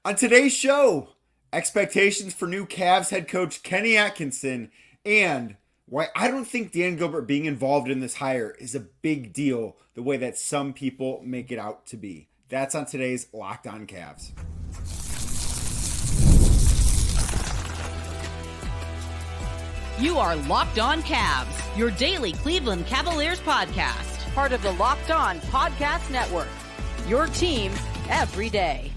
On today's show, expectations for new Cavs head coach Kenny Atkinson and why I don't think Dan Gilbert being involved in this hire is a big deal the way that some people make it out to be. That's on today's Locked On Cavs. You are Locked On Cavs, your daily Cleveland Cavaliers podcast. Part of the Locked On Podcast Network. Your team every day.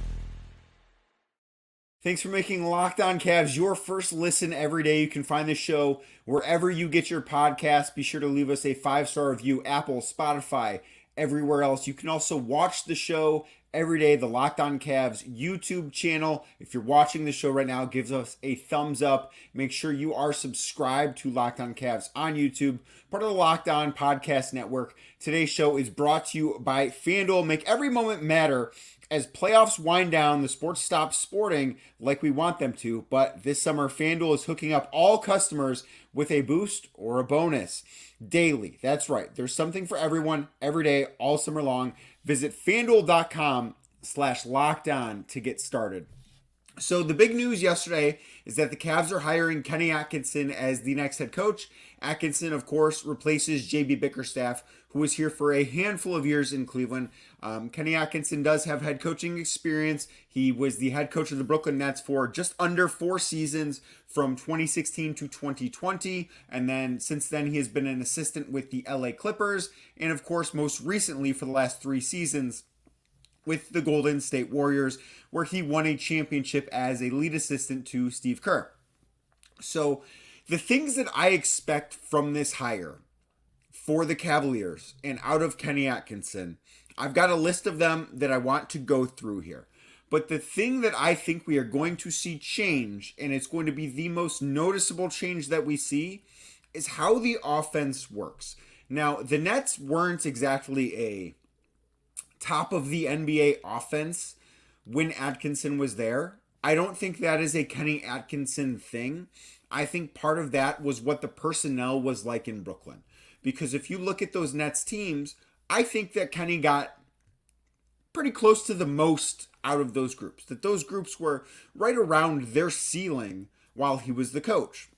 Thanks for making Locked On Cavs your first listen every day. You can find the show wherever you get your podcasts. Be sure to leave us a 5-star review, Apple, Spotify, everywhere else. You can also watch the show every day, the Locked On Cavs YouTube channel. If you're watching the show right now, give us a thumbs up. Make sure you are subscribed to Locked On Cavs on YouTube, part of the Locked On Podcast Network. Today's show is brought to you by FanDuel. Make every moment matter. As playoffs wind down, the sports stop sporting like we want them to, but this summer, FanDuel is hooking up all customers with a boost or a bonus daily. That's right. There's something for everyone, every day, all summer long. Visit FanDuel.com/lockedon to get started. So the big news yesterday is that the Cavs are hiring Kenny Atkinson as the next head coach. Atkinson, of course, replaces JB Bickerstaff, who was here for a handful of years in Cleveland. Kenny Atkinson does have head coaching experience. He was the head coach of the Brooklyn Nets for just under 4 seasons from 2016 to 2020. And then since then, he has been an assistant with the LA Clippers. And of course, most recently for the last 3 seasons, with the Golden State Warriors, where he won a championship as a lead assistant to Steve Kerr. So the things that I expect from this hire for the Cavaliers and out of Kenny Atkinson, I've got a list of them that I want to go through here. But the thing that I think we are going to see change, and it's going to be the most noticeable change that we see, is how the offense works. Now, the Nets weren't exactly a top of the NBA offense when Atkinson was there. I don't think that is a Kenny Atkinson thing. I think part of that was what the personnel was like in Brooklyn. Because if you look at those Nets teams, I think that Kenny got pretty close to the most out of those groups. That those groups were right around their ceiling while he was the coach.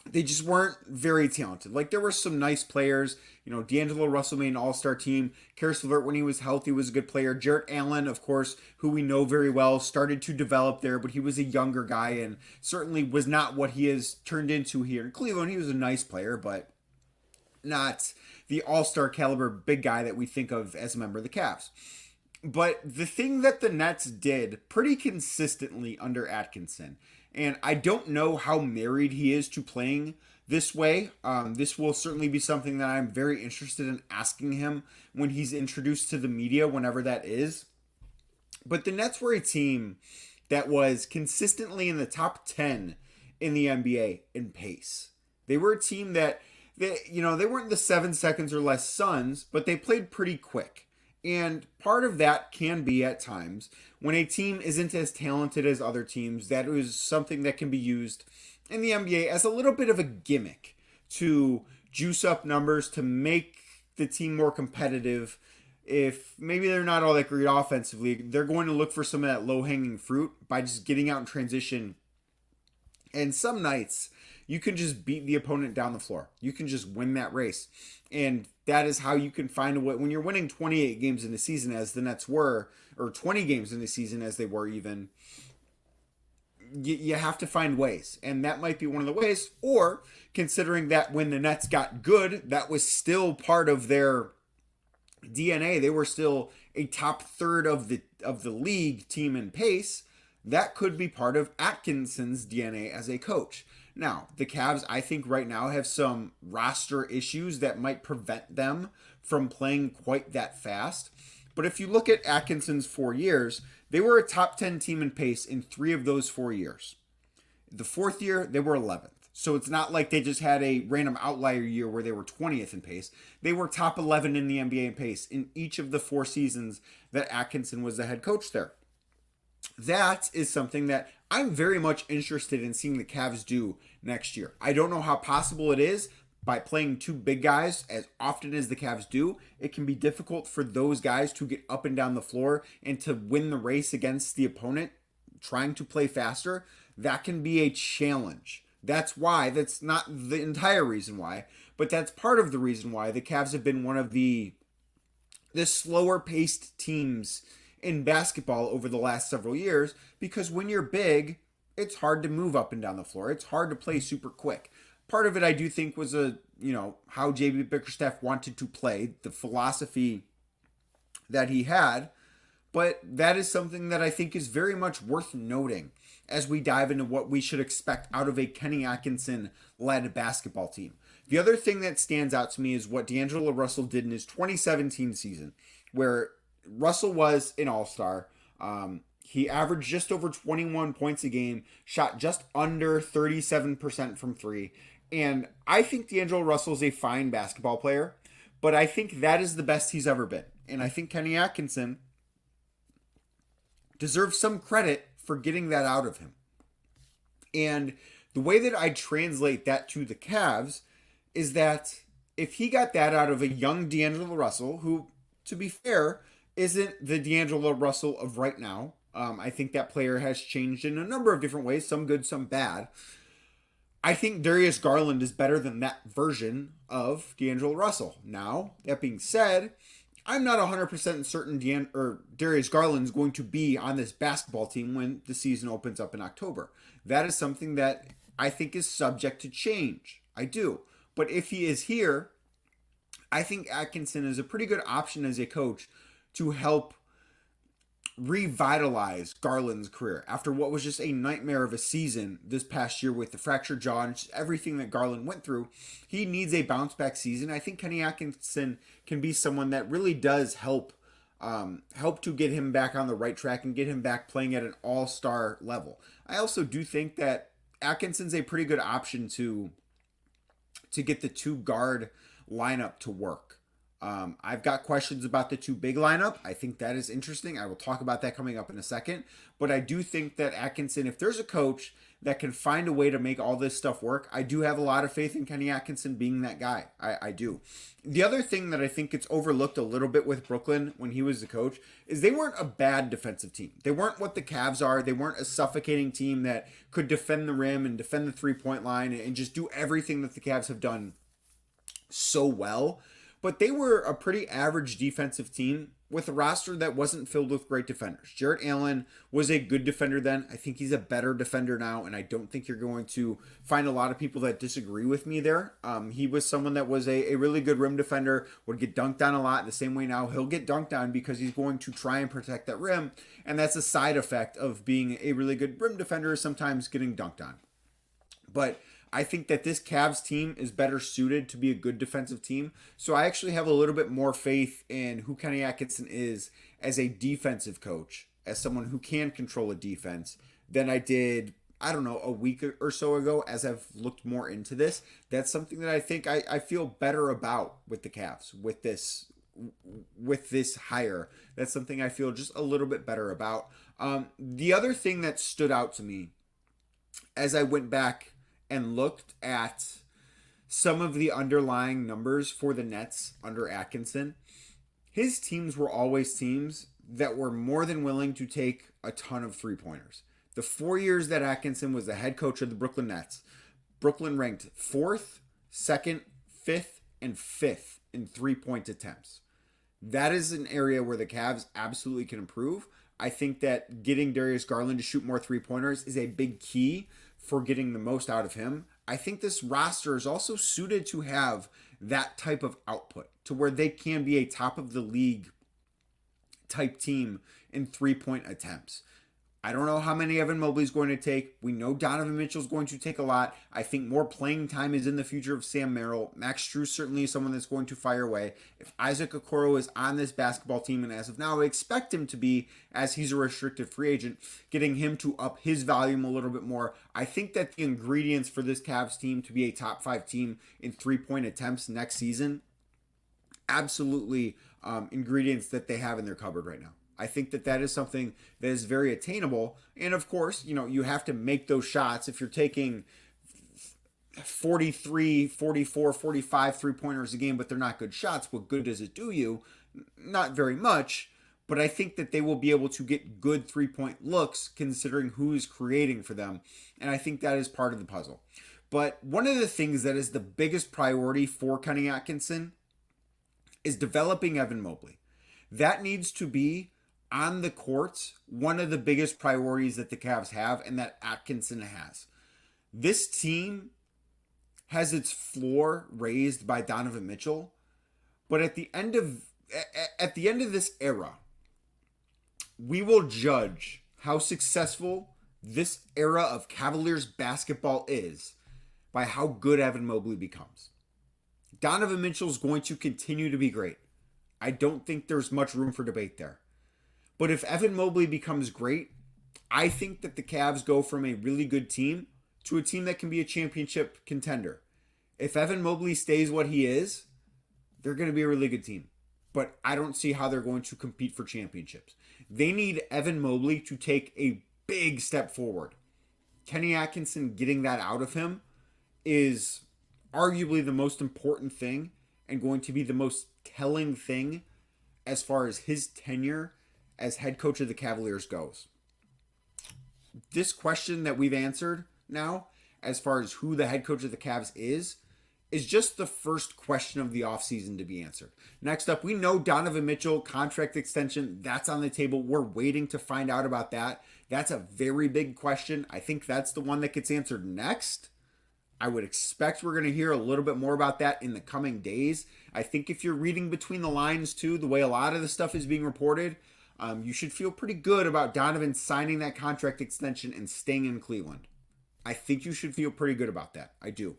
They just weren't very talented. Like, there were some nice players. You know, D'Angelo Russell made an all-star team. Karis LeVert, when he was healthy, was a good player. Jarrett Allen, of course, who we know very well, started to develop there, but he was a younger guy and certainly was not what he has turned into here in Cleveland. He was a nice player, but not the all-star caliber big guy that we think of as a member of the Cavs. But the thing that the Nets did pretty consistently under Atkinson, and I don't know how married he is to playing this way. This will certainly be something that I'm very interested in asking him when he's introduced to the media, whenever that is. But the Nets were a team that was consistently in the top 10 in the NBA in pace. They were a team that, they weren't the 7 seconds or less Suns, but they played pretty quick. And part of that can be at times when a team isn't as talented as other teams, that is something that can be used in the NBA as a little bit of a gimmick to juice up numbers, to make the team more competitive. If maybe they're not all that great offensively, they're going to look for some of that low-hanging fruit by just getting out in transition. And some nights, you can just beat the opponent down the floor. You can just win that race. And that is how you can find a way. When you're winning 28 games in the season, as the Nets were, or 20 games in the season as they were even, you have to find ways. And that might be one of the ways. Or considering that when the Nets got good, that was still part of their DNA. They were still a top third of the league team in pace. That could be part of Atkinson's DNA as a coach. Now, the Cavs, I think right now have some roster issues that might prevent them from playing quite that fast. But if you look at Atkinson's 4 years, they were a top 10 team in pace in 3 of those 4 years. The 4th year, they were 11th. So it's not like they just had a random outlier year where they were 20th in pace. They were top 11 in the NBA in pace in each of the 4 seasons that Atkinson was the head coach there. That is something that I'm very much interested in seeing the Cavs do next year. I don't know how possible it is by playing 2 big guys as often as the Cavs do. It can be difficult for those guys to get up and down the floor and to win the race against the opponent trying to play faster, that can be a challenge. That's not the entire reason why, but that's part of the reason why the Cavs have been one of the slower paced teams in basketball over the last several years, because when you're big, it's hard to move up and down the floor. It's hard to play super quick. Part of it, I do think, was how JB Bickerstaff wanted to play, the philosophy that he had. But that is something that I think is very much worth noting as we dive into what we should expect out of a Kenny Atkinson-led basketball team. The other thing that stands out to me is what D'Angelo Russell did in his 2017 season, where Russell was an all-star. He averaged just over 21 points a game, shot just under 37% from three. And I think D'Angelo Russell is a fine basketball player, but I think that is the best he's ever been. And I think Kenny Atkinson deserves some credit for getting that out of him. And the way that I translate that to the Cavs is that if he got that out of a young D'Angelo Russell, who, to be fair, isn't the D'Angelo Russell of right now. I think that player has changed in a number of different ways, some good, some bad. I think Darius Garland is better than that version of D'Angelo Russell. Now, that being said, I'm not 100% certain Darius Garland is going to be on this basketball team when the season opens up in October. That is something that I think is subject to change. I do. But if he is here, I think Atkinson is a pretty good option as a coach to help revitalize Garland's career after what was just a nightmare of a season this past year with the fractured jaw and just everything that Garland went through. He needs a bounce back season. I think Kenny Atkinson can be someone that really does help to get him back on the right track and get him back playing at an all-star level. I also do think that Atkinson's a pretty good option to get the two guard lineup to work. I've got questions about the two big lineup. I think that is interesting. I will talk about that coming up in a second. But I do think that Atkinson, if there's a coach that can find a way to make all this stuff work, I do have a lot of faith in Kenny Atkinson being that guy. I do. The other thing that I think gets overlooked a little bit with Brooklyn when he was the coach is they weren't a bad defensive team. They weren't what the Cavs are. They weren't a suffocating team that could defend the rim and defend the three-point line and just do everything that the Cavs have done so well. But they were a pretty average defensive team with a roster that wasn't filled with great defenders. Jarrett Allen was a good defender then. I think he's a better defender now, and I don't think you're going to find a lot of people that disagree with me there. He was someone that was a really good rim defender, would get dunked on a lot. The same way now he'll get dunked on because he's going to try and protect that rim, and that's a side effect of being a really good rim defender, sometimes getting dunked on. But I think that this Cavs team is better suited to be a good defensive team. So I actually have a little bit more faith in who Kenny Atkinson is as a defensive coach, as someone who can control a defense, than I did, I don't know, a week or so ago as I've looked more into this. That's something that I think I feel better about with the Cavs, with this hire. That's something I feel just a little bit better about. The other thing that stood out to me as I went back and looked at some of the underlying numbers for the Nets under Atkinson, his teams were always teams that were more than willing to take a ton of three-pointers. The 4 years that Atkinson was the head coach of the Brooklyn Nets, Brooklyn ranked 4th, 2nd, 5th, and 5th in three-point attempts. That is an area where the Cavs absolutely can improve. I think that getting Darius Garland to shoot more three-pointers is a big key for getting the most out of him. I think this roster is also suited to have that type of output to where they can be a top of the league type team in three-point attempts. I don't know how many Evan Mobley's going to take. We know Donovan Mitchell's going to take a lot. I think more playing time is in the future of Sam Merrill. Max Strus certainly is someone that's going to fire away. If Isaac Okoro is on this basketball team, and as of now I expect him to be, as he's a restricted free agent, getting him to up his volume a little bit more, I think that the ingredients for this Cavs team to be a top 5 team in three-point attempts next season, absolutely ingredients that they have in their cupboard right now. I think that that is something that is very attainable. And of course, you have to make those shots. If you're taking 43, 44, 45 three-pointers a game, but they're not good shots, what good does it do you? Not very much. but I think that they will be able to get good 3-point looks considering who is creating for them. And I think that is part of the puzzle. But one of the things that is the biggest priority for Kenny Atkinson is developing Evan Mobley. That needs to be on the court one of the biggest priorities that the Cavs have and that Atkinson has. This team has its floor raised by Donovan Mitchell, but at the end of this era, we will judge how successful this era of Cavaliers basketball is by how good Evan Mobley becomes. Donovan Mitchell is going to continue to be great. I don't think there's much room for debate there. But if Evan Mobley becomes great, I think that the Cavs go from a really good team to a team that can be a championship contender. If Evan Mobley stays what he is, they're going to be a really good team. But I don't see how they're going to compete for championships. They need Evan Mobley to take a big step forward. Kenny Atkinson getting that out of him is arguably the most important thing and going to be the most telling thing as far as his tenure as head coach of the Cavaliers goes. This question that we've answered now, as far as who the head coach of the Cavs is just the first question of the offseason to be answered. Next up, we know Donovan Mitchell contract extension. That's on the table. We're waiting to find out about that. That's a very big question. I think that's the one that gets answered next. I would expect we're going to hear a little bit more about that in the coming days. I think if you're reading between the lines too, the way a lot of the stuff is being reported, you should feel pretty good about Donovan signing that contract extension and staying in Cleveland. I think you should feel pretty good about that. I do.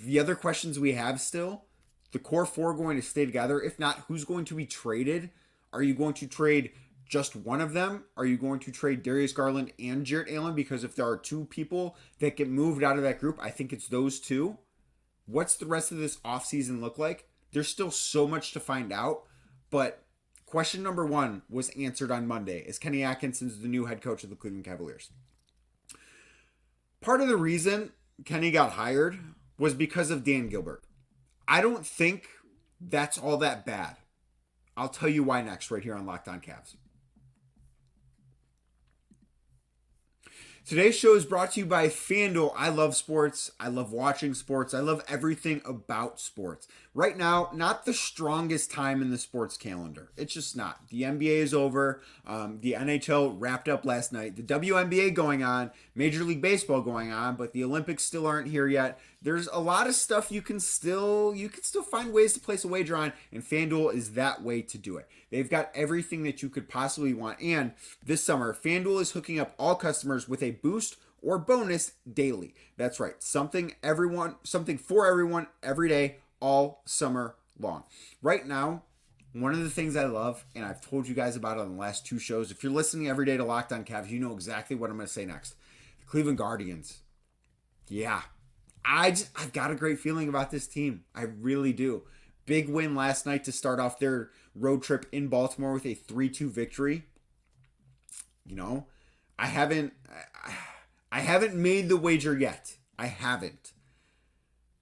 The other questions we have still, the core four going to stay together. If not, who's going to be traded? Are you going to trade just one of them? Are you going to trade Darius Garland and Jarrett Allen? Because if there are two people that get moved out of that group, I think it's those two. What's the rest of this offseason look like? There's still so much to find out. But question number one was answered on Monday as Kenny Atkinson's the new head coach of the Cleveland Cavaliers. Part of the reason Kenny got hired was because of Dan Gilbert. I don't think that's all that bad. I'll tell you why next, right here on Locked On Cavs. Today's show is brought to you by FanDuel. I love sports. I love watching sports. I love everything about sports. Right now, not the strongest time in the sports calendar. It's just not. The NBA is over. The NHL wrapped up last night. The WNBA going on. Major League Baseball going on. But the Olympics still aren't here yet. There's a lot of stuff you can still find ways to place a wager on. And FanDuel is that way to do it. They've got everything that you could possibly want. And this summer, FanDuel is hooking up all customers with a boost or bonus daily. That's right. Something for everyone every day, all summer long. Right now, one of the things I love, and I've told you guys about it on the last two shows, if you're listening every day to Locked On Cavs, you know exactly what I'm going to say next. The Cleveland Guardians. Yeah. I've got a great feeling about this team. I really do. Big win last night to start off their road trip in Baltimore with a 3-2 victory. You know, I haven't made the wager yet. I haven't.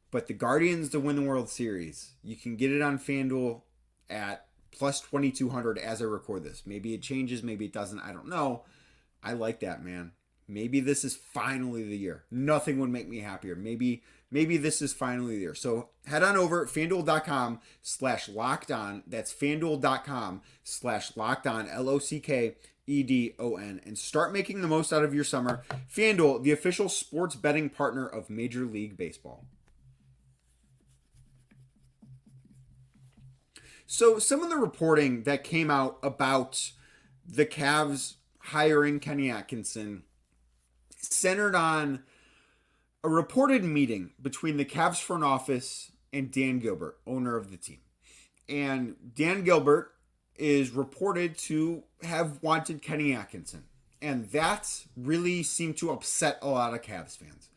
But the Guardians to win the World Series, you can get it on FanDuel at plus 2,200 as I record this. Maybe it changes, maybe it doesn't. I don't know. I like that, man. Maybe this is finally the year. Nothing would make me happier. Maybe this is finally the year. So head on over at FanDuel.com/lockedon. That's FanDuel.com/lockedon, LOCKEDON, and start making the most out of your summer. FanDuel, the official sports betting partner of Major League Baseball. So some of the reporting that came out about the Cavs hiring Kenny Atkinson centered on a reported meeting between the Cavs front office and Dan Gilbert, owner of the team. And Dan Gilbert is reported to have wanted Kenny Atkinson. And that really seemed to upset a lot of Cavs fans.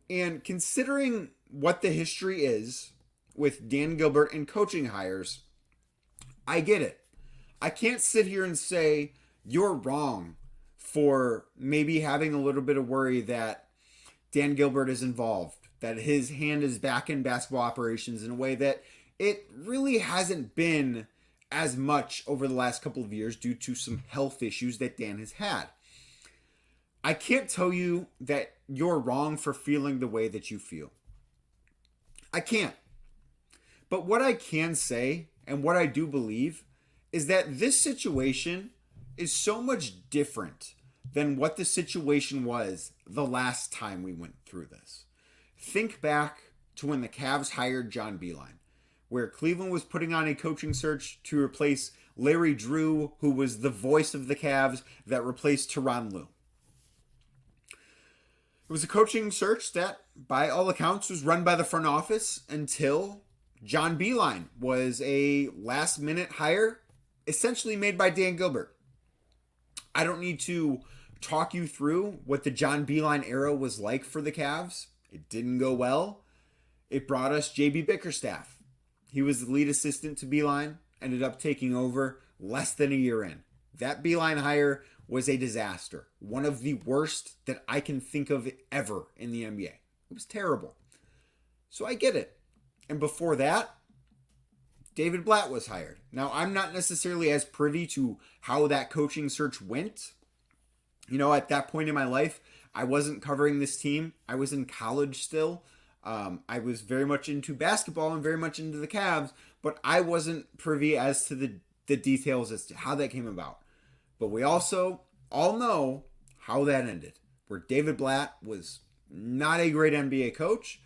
And considering what the history is with Dan Gilbert and coaching hires, I get it. I can't sit here and say you're wrong for maybe having a little bit of worry that Dan Gilbert is involved, that his hand is back in basketball operations in a way that it really hasn't been as much over the last couple of years due to some health issues that Dan has had. I can't tell you that you're wrong for feeling the way that you feel. I can't. But what I can say, and what I do believe, is that this situation is so much different than what the situation was the last time we went through this. Think back to when the Cavs hired John Beilein, where Cleveland was putting on a coaching search to replace Larry Drew, who was the voice of the Cavs that replaced Tyronn Lue. It was a coaching search that, by all accounts, was run by the front office until John Beilein was a last-minute hire, essentially made by Dan Gilbert. I don't need to talk you through what the John Beilein era was like for the Cavs. It didn't go well. It brought us JB Bickerstaff. He was the lead assistant to Beilein, ended up taking over less than a year in. That Beilein hire was a disaster. One of the worst that I can think of ever in the NBA. It was terrible. So I get it. And before that, David Blatt was hired. Now, I'm not necessarily as privy to how that coaching search went. You know, at that point in my life, I wasn't covering this team. I was in college still. I was very much into basketball and very much into the Cavs, but I wasn't privy as to the details as to how that came about. But we also all know how that ended, where David Blatt was not a great NBA coach.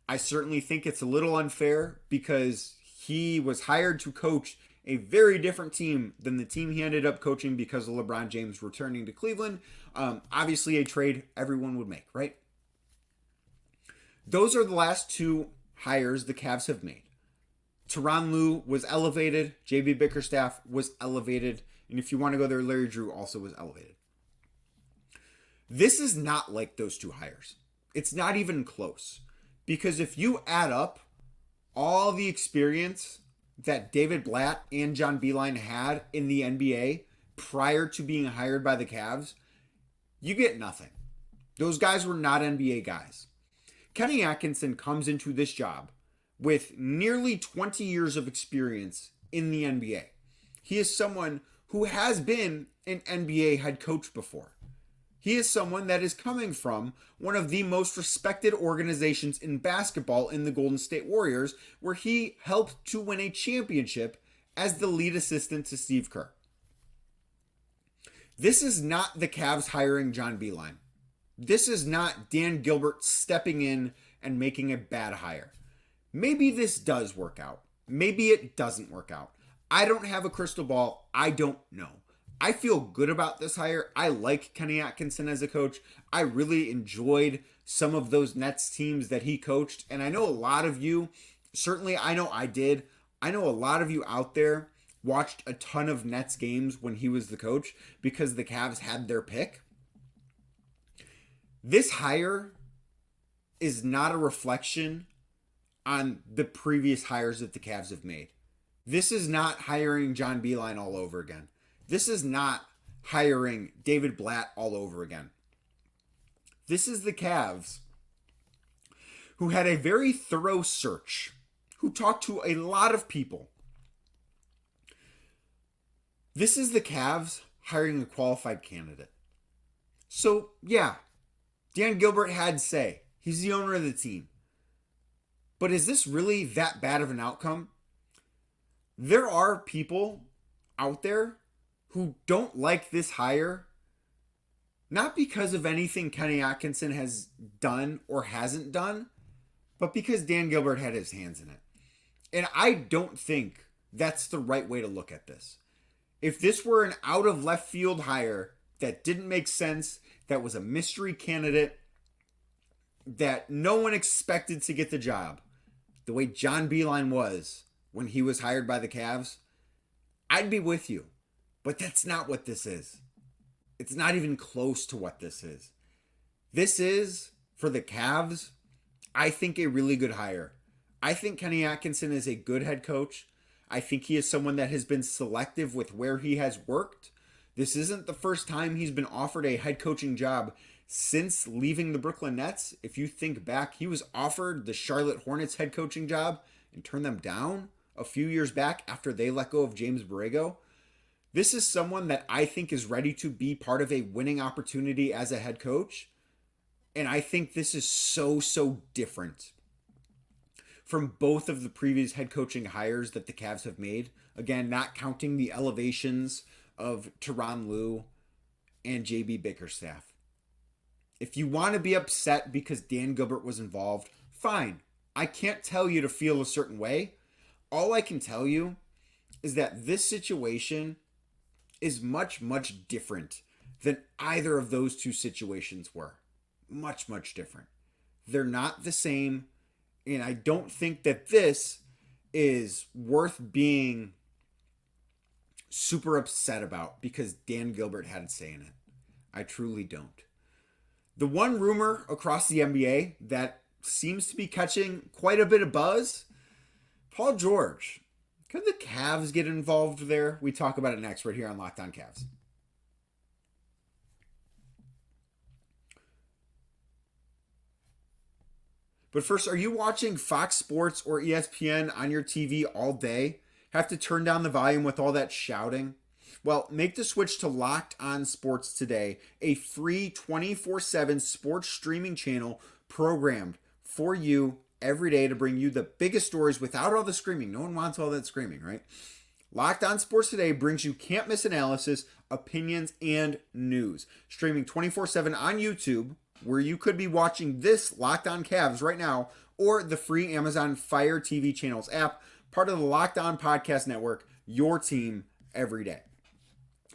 I certainly think it's a little unfair because he was hired to coach a very different team than the team he ended up coaching because of LeBron James returning to Cleveland. Obviously a trade everyone would make, right? Those are the last two hires the Cavs have made. Tyronn Lue was elevated. JB Bickerstaff was elevated. And if you want to go there, Larry Drew also was elevated. This is not like those two hires. It's not even close. Because if you add up all the experience that David Blatt and John Beilein had in the NBA prior to being hired by the Cavs, you get nothing. Those guys were not NBA guys. Kenny Atkinson comes into this job with nearly 20 years of experience in the NBA. He is someone who has been an NBA head coach before. He is someone that is coming from one of the most respected organizations in basketball in the Golden State Warriors, where he helped to win a championship as the lead assistant to Steve Kerr. This is not the Cavs hiring John Beilein. This is not Dan Gilbert stepping in and making a bad hire. Maybe this does work out. Maybe it doesn't work out. I don't have a crystal ball. I don't know. I feel good about this hire. I like Kenny Atkinson as a coach. I really enjoyed some of those Nets teams that he coached. And I know a lot of you, certainly I know I did. I know a lot of you out there watched a ton of Nets games when he was the coach because the Cavs had their pick. This hire is not a reflection on the previous hires that the Cavs have made. This is not hiring John Beilein all over again. This is not hiring David Blatt all over again. This is the Cavs who had a very thorough search, who talked to a lot of people. This is the Cavs hiring a qualified candidate. So, yeah, Dan Gilbert had say. He's the owner of the team. But is this really that bad of an outcome? There are people out there who don't like this hire, not because of anything Kenny Atkinson has done or hasn't done, but because Dan Gilbert had his hands in it. And I don't think that's the right way to look at this. If this were an out of left field hire that didn't make sense, that was a mystery candidate, that no one expected to get the job, the way John Beilein was when he was hired by the Cavs, I'd be with you. But that's not what this is. It's not even close to what this is. This is, for the Cavs, I think a really good hire. I think Kenny Atkinson is a good head coach. I think he is someone that has been selective with where he has worked. This isn't the first time he's been offered a head coaching job since leaving the Brooklyn Nets. If you think back, he was offered the Charlotte Hornets head coaching job and turned them down a few years back after they let go of James Borrego. This is someone that I think is ready to be part of a winning opportunity as a head coach. And I think this is so different from both of the previous head coaching hires that the Cavs have made. Again, not counting the elevations of Tyronn Lue and JB Bickerstaff. If you want to be upset because Dan Gilbert was involved, fine. I can't tell you to feel a certain way. All I can tell you is that this situation is much different than either of those two situations were. Much different. They're not the same, and I don't think that this is worth being super upset about because Dan Gilbert had a say in it. I truly don't. The one rumor across the NBA that seems to be catching quite a bit of buzz, Paul George. Could the Cavs get involved there? We talk about it next right here on Locked On Cavs. But first, are you watching Fox Sports or ESPN on your TV all day? Have to turn down the volume with all that shouting? Well, make the switch to Locked On Sports today, a free 24/7 sports streaming channel programmed for you every day to bring you the biggest stories without all the screaming. No one wants all that screaming, right? Locked On Sports Today brings you can't miss analysis, opinions, and news. Streaming 24/7 on YouTube, where you could be watching this Locked On Cavs right now, or the free Amazon Fire TV channels app, part of the Locked On Podcast Network, your team every day.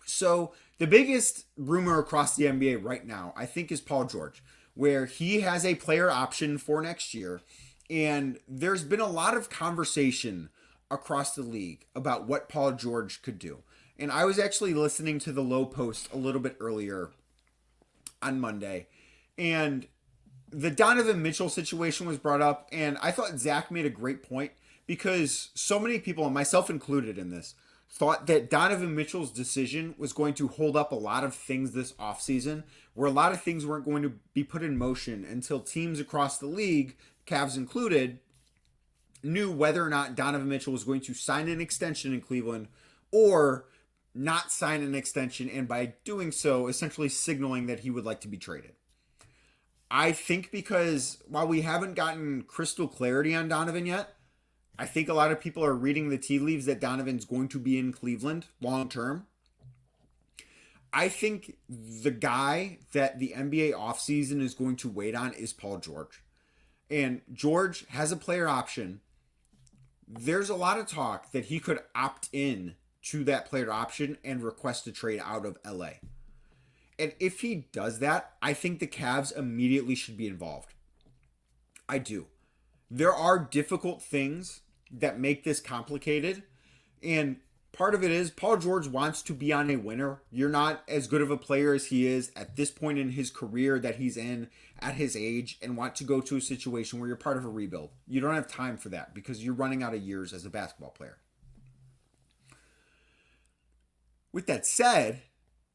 So the biggest rumor across the NBA right now, I think, is Paul George, where he has a player option for next year. And there's been a lot of conversation across the league about what Paul George could do. And I was actually listening to the Low Post a little bit earlier on Monday, and the Donovan Mitchell situation was brought up, and I thought Zach made a great point because so many people, and myself included in this, thought that Donovan Mitchell's decision was going to hold up a lot of things this offseason, where a lot of things weren't going to be put in motion until teams across the league, Cavs included, knew whether or not Donovan Mitchell was going to sign an extension in Cleveland or not sign an extension, and by doing so, essentially signaling that he would like to be traded. I think because while we haven't gotten crystal clarity on Donovan yet, I think a lot of people are reading the tea leaves that Donovan's going to be in Cleveland long term. I think the guy that the NBA offseason is going to wait on is Paul George. And George has a player option. There's a lot of talk that he could opt in to that player option and request a trade out of LA. And if he does that, I think the Cavs immediately should be involved. I do. There are difficult things that make this complicated. And part of it is Paul George wants to be on a winner. You're not as good of a player as he is at this point in his career that he's in at his age, and want to go to a situation where you're part of a rebuild. You don't have time for that because you're running out of years as a basketball player. With that said,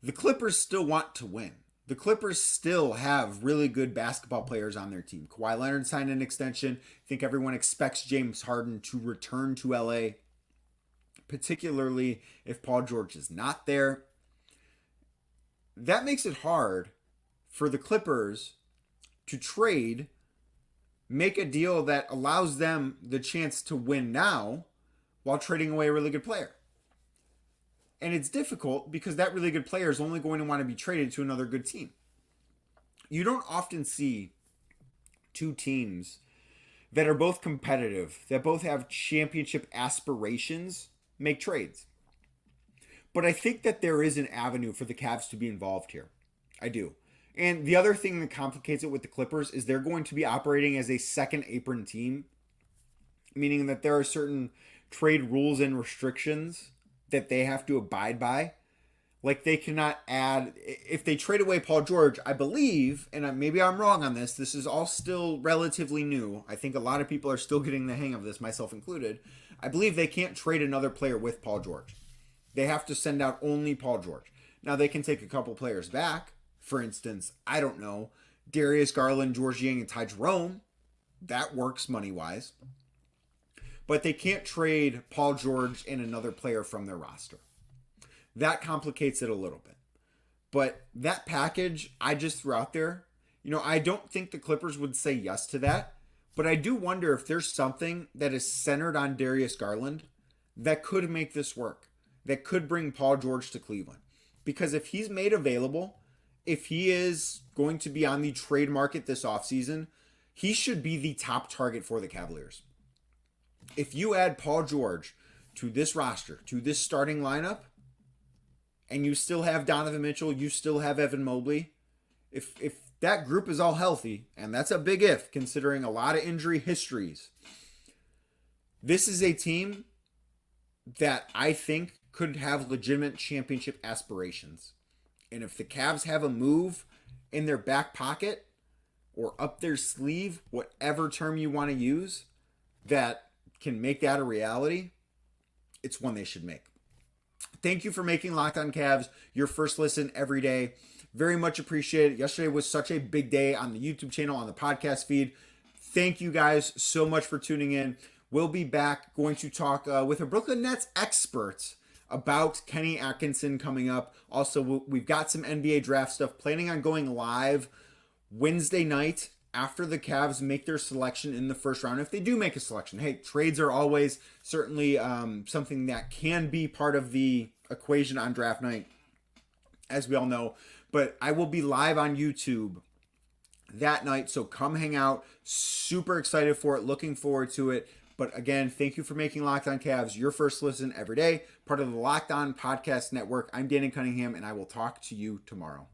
the Clippers still want to win. The Clippers still have really good basketball players on their team. Kawhi Leonard signed an extension. I think everyone expects James Harden to return to LA, particularly if Paul George is not there. That makes it hard for the Clippers to trade, make a deal that allows them the chance to win now while trading away a really good player. And it's difficult because that really good player is only going to want to be traded to another good team. You don't often see two teams that are both competitive, that both have championship aspirations, make trades. But I think that there is an avenue for the Cavs to be involved here. I do. And the other thing that complicates it with the Clippers is they're going to be operating as a second apron team, meaning that there are certain trade rules and restrictions that they have to abide by. Like they cannot add, if they trade away Paul George, I believe, and maybe I'm wrong on this is all still relatively new. I think a lot of people are still getting the hang of this, myself included. I believe they can't trade another player with Paul George. They have to send out only Paul George. Now they can take a couple players back. For instance, I don't know, Darius Garland, George Yang, and Ty Jerome. That works money-wise. but they can't trade Paul George and another player from their roster. That complicates it a little bit. But that package I just threw out there, I don't think the Clippers would say yes to that, but I do wonder if there's something that is centered on Darius Garland that could make this work, that could bring Paul George to Cleveland. Because if he's made available, if he is going to be on the trade market this offseason, he should be the top target for the Cavaliers. If you add Paul George to this roster, to this starting lineup, and you still have Donovan Mitchell, you still have Evan Mobley, if that group is all healthy, and that's a big if, considering a lot of injury histories, this is a team that I think could have legitimate championship aspirations. And if the Cavs have a move in their back pocket or up their sleeve, whatever term you want to use, that can make that a reality, it's one they should make. Thank you for making Locked On Cavs your first listen every day. Very much appreciated. Yesterday was such a big day on the YouTube channel, on the podcast feed. Thank you guys so much for tuning in. We'll be back going to talk with a Brooklyn Nets expert about Kenny Atkinson coming up. Also, we've got some NBA draft stuff. Planning on going live Wednesday night after the Cavs make their selection in the first round. If they do make a selection, hey, trades are always certainly something that can be part of the equation on draft night, as we all know. But I will be live on YouTube that night, so come hang out. Super excited for it, looking forward to it. But again, thank you for making Locked On Cavs your first listen every day, part of the Locked On Podcast Network. I'm Dan Cunningham, and I will talk to you tomorrow.